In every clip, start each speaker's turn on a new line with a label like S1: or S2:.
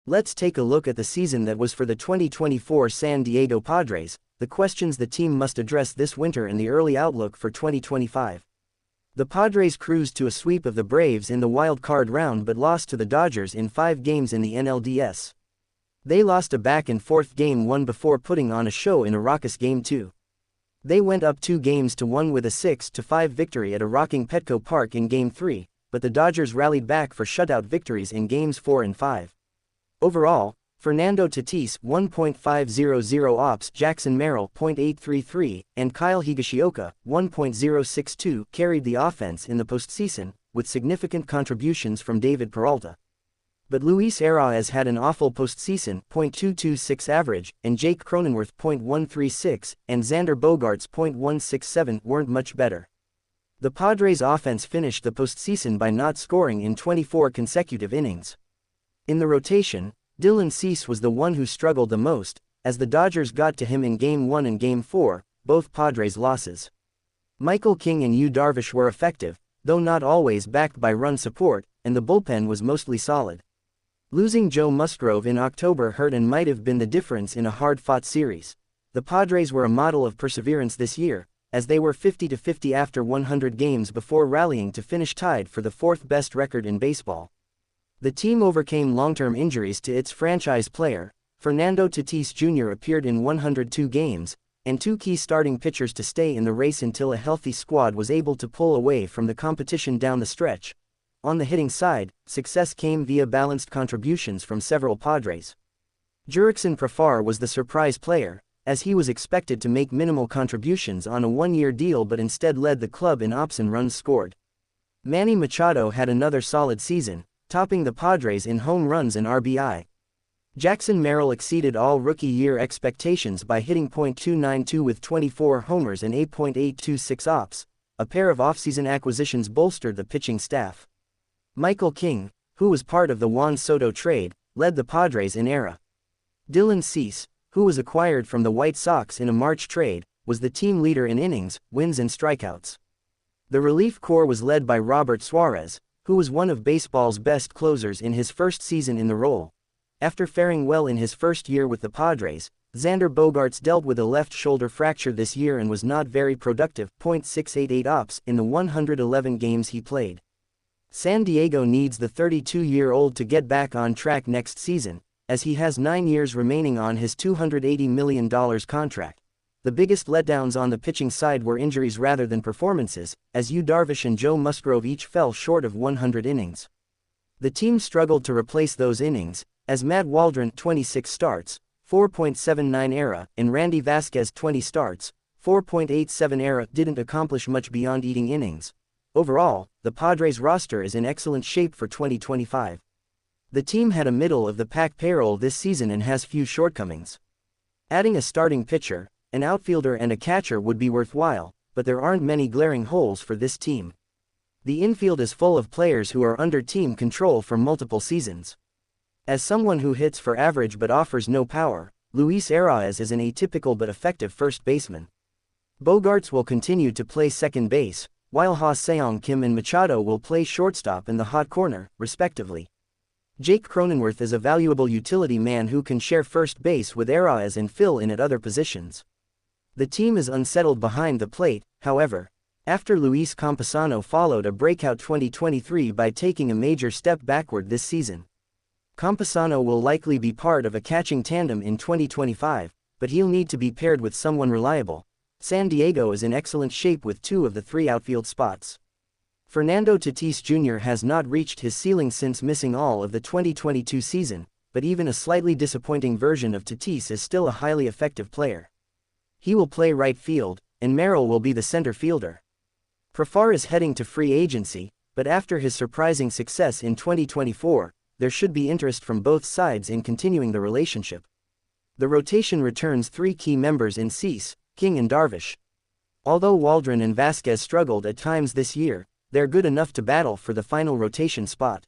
S1: Let's take a look at the season that was for the 2024 San Diego Padres, the questions the team must address this winter and the early outlook for 2025. The Padres cruised to a sweep of the Braves in the wild card round but lost to the Dodgers in 5 games in the NLDS. They lost a back-and-forth Game 1 before putting on a show in a raucous Game 2. They went up 2-1 with a 6-5 victory at a rocking Petco Park in Game 3, but the Dodgers rallied back for shutout victories in Games 4 and 5. Overall, Fernando Tatis .500 ops, Jackson Merrill .833, and Kyle Higashioka .062 carried the offense in the postseason, with significant contributions from David Peralta. But Luis Arraez had an awful postseason .226 average, and Jake Cronenworth .136, and Xander Bogaerts .167 weren't much better. The Padres' offense finished the postseason by not scoring in 24 consecutive innings. In the rotation, Dylan Cease was the one who struggled the most, as the Dodgers got to him in Game 1 and Game 4, both Padres losses. Michael King and Yu Darvish were effective, though not always backed by run support, and the bullpen was mostly solid. Losing Joe Musgrove in October hurt and might have been the difference in a hard-fought series. The Padres were a model of perseverance this year, as they were 50-50 after 100 games before rallying to finish tied for the 4th best record in baseball. The team overcame long-term injuries to its franchise player. Fernando Tatis Jr. appeared in 102 games, and 2 key starting pitchers to stay in the race until a healthy squad was able to pull away from the competition down the stretch. On the hitting side, success came via balanced contributions from several Padres. Jurickson Profar was the surprise player, as he was expected to make minimal contributions on a 1-year deal but instead led the club in ops and runs scored. Manny Machado had another solid season, topping the Padres in home runs and RBI. Jackson Merrill exceeded all rookie year expectations by hitting .292 with 24 homers and 8.826 ops. A pair of offseason acquisitions bolstered the pitching staff. Michael King, who was part of the Juan Soto trade, led the Padres in ERA. Dylan Cease, who was acquired from the White Sox in a March trade, was the team leader in innings, wins and strikeouts. The relief corps was led by Robert Suarez, who was one of baseball's best closers in his first season in the role. After faring well in his first year with the Padres, Xander Bogaerts dealt with a left shoulder fracture this year and was not very productive, .688 ops, in the 111 games he played. San Diego needs the 32-year-old to get back on track next season, as he has 9 years remaining on his $280 million contract. The biggest letdowns on the pitching side were injuries rather than performances, as Yu Darvish and Joe Musgrove each fell short of 100 innings. The team struggled to replace those innings, as Matt Waldron 26 starts, 4.79 ERA, and Randy Vasquez 20 starts, 4.87 ERA didn't accomplish much beyond eating innings. Overall, the Padres roster is in excellent shape for 2025. The team had a middle-of-the-pack payroll this season and has few shortcomings. Adding a starting pitcher, an outfielder and a catcher would be worthwhile, but there aren't many glaring holes for this team. The infield is full of players who are under team control for multiple seasons. As someone who hits for average but offers no power, Luis Arraez is an atypical but effective first baseman. Bogaerts will continue to play second base, while Ha-Seong Kim and Machado will play shortstop and the hot corner, respectively. Jake Cronenworth is a valuable utility man who can share first base with Arraez and fill in at other positions. The team is unsettled behind the plate, however, after Luis Campusano followed a breakout 2023 by taking a major step backward this season. Campusano will likely be part of a catching tandem in 2025, but he'll need to be paired with someone reliable. San Diego is in excellent shape with 2 of the 3 outfield spots. Fernando Tatis Jr. has not reached his ceiling since missing all of the 2022 season, but even a slightly disappointing version of Tatis is still a highly effective player. He will play right field, and Merrill will be the center fielder. Profar is heading to free agency, but after his surprising success in 2024, there should be interest from both sides in continuing the relationship. The rotation returns 3 key members in Cease, King and Darvish. Although Waldron and Vasquez struggled at times this year, they're good enough to battle for the final rotation spot.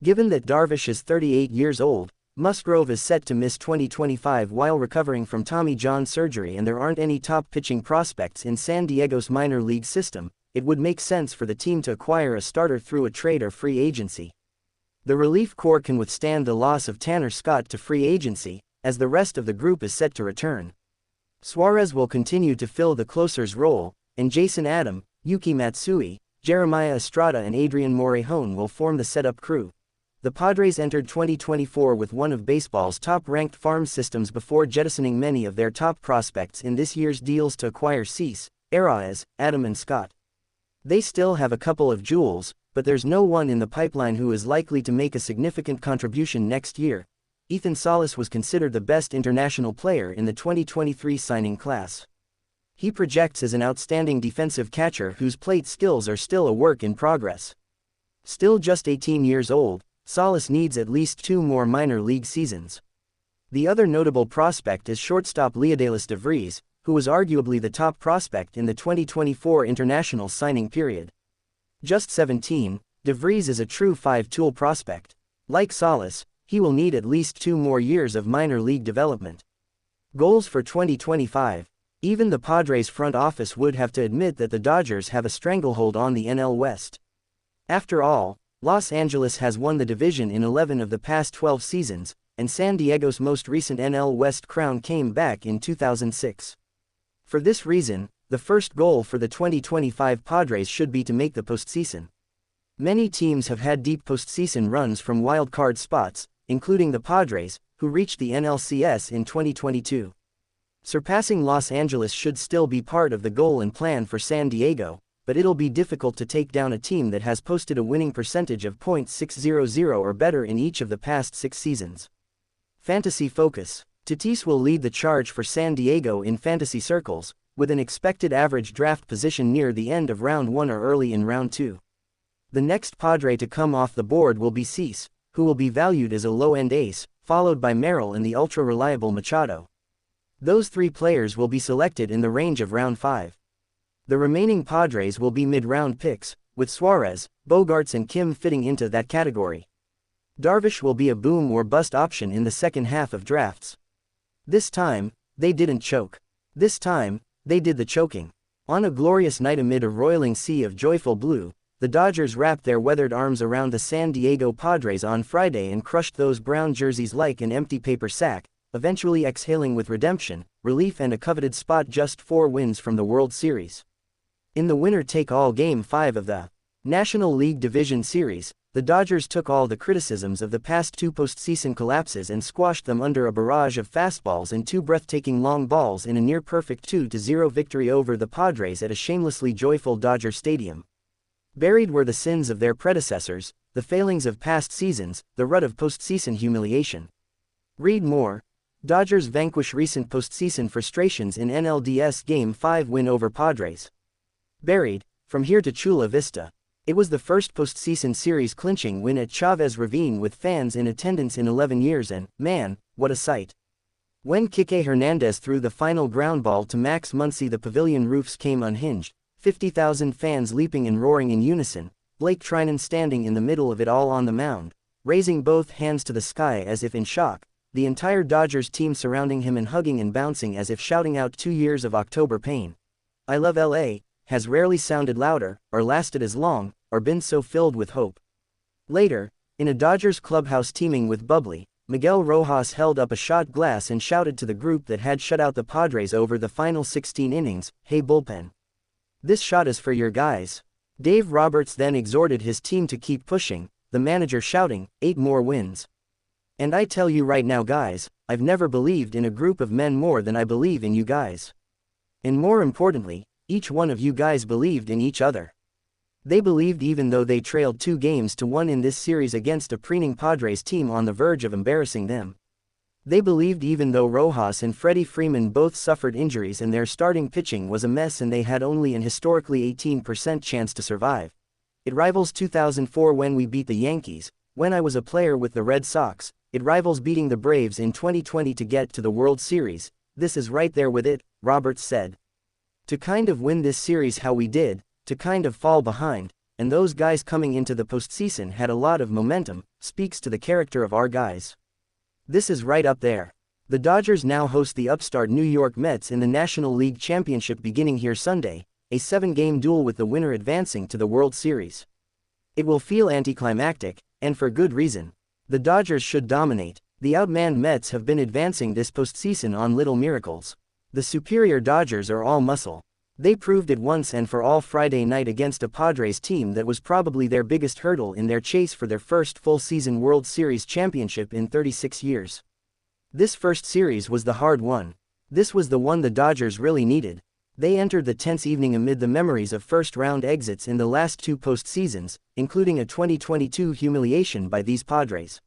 S1: Given that Darvish is 38 years old, Musgrove is set to miss 2025 while recovering from Tommy John surgery and there aren't any top pitching prospects in San Diego's minor league system, it would make sense for the team to acquire a starter through a trade or free agency. The relief corps can withstand the loss of Tanner Scott to free agency, as the rest of the group is set to return. Suarez will continue to fill the closer's role, and Jason Adam, Yuki Matsui, Jeremiah Estrada and Adrian Morejon will form the setup crew. The Padres entered 2024 with one of baseball's top-ranked farm systems before jettisoning many of their top prospects in this year's deals to acquire Cease, Arraez, Adam and Scott. They still have a couple of jewels, but there's no one in the pipeline who is likely to make a significant contribution next year. Ethan Salas was considered the best international player in the 2023 signing class. He projects as an outstanding defensive catcher whose plate skills are still a work in progress. Still just 18 years old, Salas needs at least 2 more minor league seasons. The other notable prospect is shortstop Leodalis DeVries, who was arguably the top prospect in the 2024 international signing period. Just 17, DeVries is a true 5-tool prospect. Like Salas, he will need at least 2 more years of minor league development. Goals for 2025. Even the Padres front office would have to admit that the Dodgers have a stranglehold on the NL West. After all, Los Angeles has won the division in 11 of the past 12 seasons, and San Diego's most recent NL West crown came back in 2006. For this reason, the first goal for the 2025 Padres should be to make the postseason. Many teams have had deep postseason runs from wild-card spots, including the Padres, who reached the NLCS in 2022. Surpassing Los Angeles should still be part of the goal and plan for San Diego, but it'll be difficult to take down a team that has posted a winning percentage of .600 or better in each of the past 6 seasons. Fantasy focus. Tatis will lead the charge for San Diego in fantasy circles, with an expected average draft position near the end of round 1 or early in round 2. The next Padre to come off the board will be Cease, who will be valued as a low-end ace, followed by Merrill and the ultra-reliable Machado. Those 3 players will be selected in the range of round 5. The remaining Padres will be mid-round picks, with Suarez, Bogarts and Kim fitting into that category. Darvish will be a boom or bust option in the second half of drafts. This time, they didn't choke. This time, they did the choking. On a glorious night amid a roiling sea of joyful blue, the Dodgers wrapped their weathered arms around the San Diego Padres on Friday and crushed those brown jerseys like an empty paper sack, eventually exhaling with redemption, relief and a coveted spot just 4 wins from the World Series. In the winner-take-all Game 5 of the National League Division Series, the Dodgers took all the criticisms of the past 2 postseason collapses and squashed them under a barrage of fastballs and 2 breathtaking long balls in a near-perfect 2-0 victory over the Padres at a shamelessly joyful Dodger Stadium. Buried were the sins of their predecessors, the failings of past seasons, the rut of postseason humiliation. Read more. Dodgers vanquish recent postseason frustrations in NLDS Game 5 win over Padres. Buried, from here to Chula Vista. It was the first postseason series clinching win at Chavez Ravine with fans in attendance in 11 years and, man, what a sight. When Kike Hernandez threw the final ground ball to Max Muncy, the pavilion roofs came unhinged, 50,000 fans leaping and roaring in unison, Blake Trinan standing in the middle of it all on the mound, raising both hands to the sky as if in shock, the entire Dodgers team surrounding him and hugging and bouncing as if shouting out 2 years of October pain. I love LA, has rarely sounded louder, or lasted as long, or been so filled with hope. Later, in a Dodgers clubhouse teeming with bubbly, Miguel Rojas held up a shot glass and shouted to the group that had shut out the Padres over the final 16 innings, "Hey bullpen. This shot is for your guys." Dave Roberts then exhorted his team to keep pushing, the manager shouting, 8 more wins. And I tell you right now guys, I've never believed in a group of men more than I believe in you guys. And more importantly, each one of you guys believed in each other. They believed even though they trailed 2-1 in this series against a preening Padres team on the verge of embarrassing them. They believed even though Rojas and Freddie Freeman both suffered injuries and their starting pitching was a mess and they had only an historically 18% chance to survive. It rivals 2004 when we beat the Yankees, when I was a player with the Red Sox. It rivals beating the Braves in 2020 to get to the World Series. This is right there with it, Roberts said. To kind of win this series how we did, to kind of fall behind, and those guys coming into the postseason had a lot of momentum, speaks to the character of our guys. This is right up there. The Dodgers now host the upstart New York Mets in the National League Championship beginning here Sunday, a 7-game duel with the winner advancing to the World Series. It will feel anticlimactic, And for good reason. The Dodgers should dominate. The outmanned Mets have been advancing this postseason on little miracles. The superior Dodgers are all muscle. They proved it once and for all Friday night against a Padres team that was probably their biggest hurdle in their chase for their first full-season World Series championship in 36 years. This first series was the hard one. This was the one the Dodgers really needed. They entered the tense evening amid the memories of first-round exits in the last two postseasons, including a 2022 humiliation by these Padres.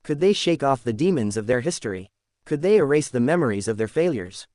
S1: Could they shake off the demons of their history? Could they erase the memories of their failures?